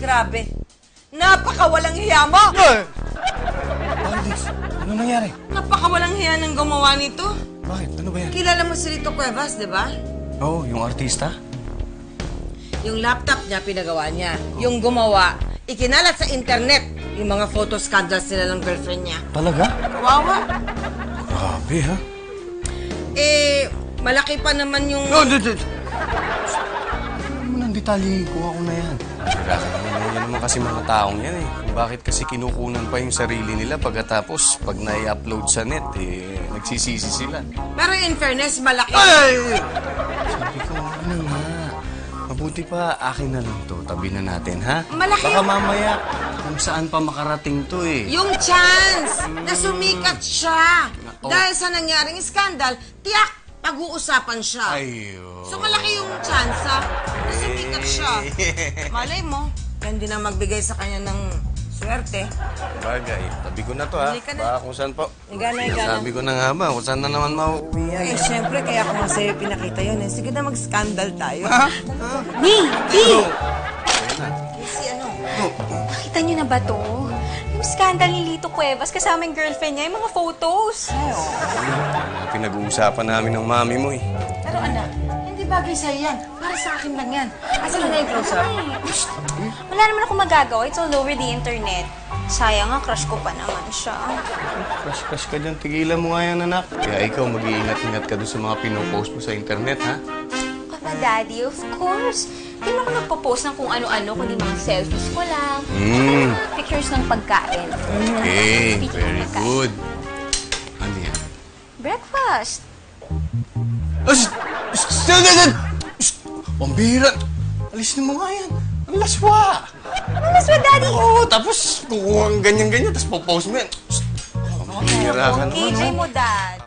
Grabe. Napakawalang hiya mo! Valdez, ano nangyari? Napakawalang hiya ng gumawa nito. Bakit? Ano ba yan? Kilala mo si Lito Cuevas, di ba? Oo, yung artista? Yung laptop niya, pinagawa niya. Yung gumawa, ikinalat sa internet yung mga photo scandals nila ng girlfriend niya. Talaga? Kawawa. Grabe, ha? Eh, malaki pa naman yung... Ano mo ng detalye, kuha ko na yan. Yan naman kasi mga taong yan eh. Bakit kasi kinukunan pa yung sarili nila pagkatapos pag na-upload sa net, eh, nagsisisi sila. Pero in fairness, malaki. Ay! Sabi ko, ano nga? Mabuti pa, akin na lang to. Tabi na natin, ha? Malaki. Baka mamaya, kung saan pa makarating to eh. Yung chance na sumikat siya. Oh. Dahil sa nangyaring skandal, tiyak, pag-uusapan siya. Ayun. So malaki yung chance na sumikat siya. Malay mo, hindi na magbigay sa kanya ng swerte. Bagay, tabi ko na to, ha? Balik ka na. Baka kung saan po. Igana. Sabi ko na nga ba, kung saan na naman mauuwi yan. Eh, syempre, kaya ko nga sa'yo pinakita yun eh. Sige na, mag-scandal tayo. Ni! Ayun na. Si ano? Nakita niyo na ba to? Yung scandal ni Lito Cuevas kasama yung girlfriend niya, yung mga photos. Pinag-uusapan namin ng mami mo eh. Pero anak, hindi bagay sa'yo yan. Para sa akin lang yan. Asan na yung close-up? Wala naman ako magagawa. It's all over the internet. Sayang nga, crush ko pa naman siya. Crush ka dyan, tigilan mo nga yan, anak. Kaya ikaw, mag-iingat-ingat ka doon sa mga pinopost mo sa internet, ha? Papa, Daddy, of course. Di mo ako nagpo-post ng kung ano-ano, kundi mga selfies ko lang. Pictures ng pagkain. Okay, Speaking of very pagkain. good. Ano yan? Breakfast. Pambira! Alis mo nga yan. Ang laswa! Malas ba, Daddy? Oo, tapos kukuha ang ganyan-ganyan, tapos popost mo yan. Pambira ka naman, KJ mo, Dad.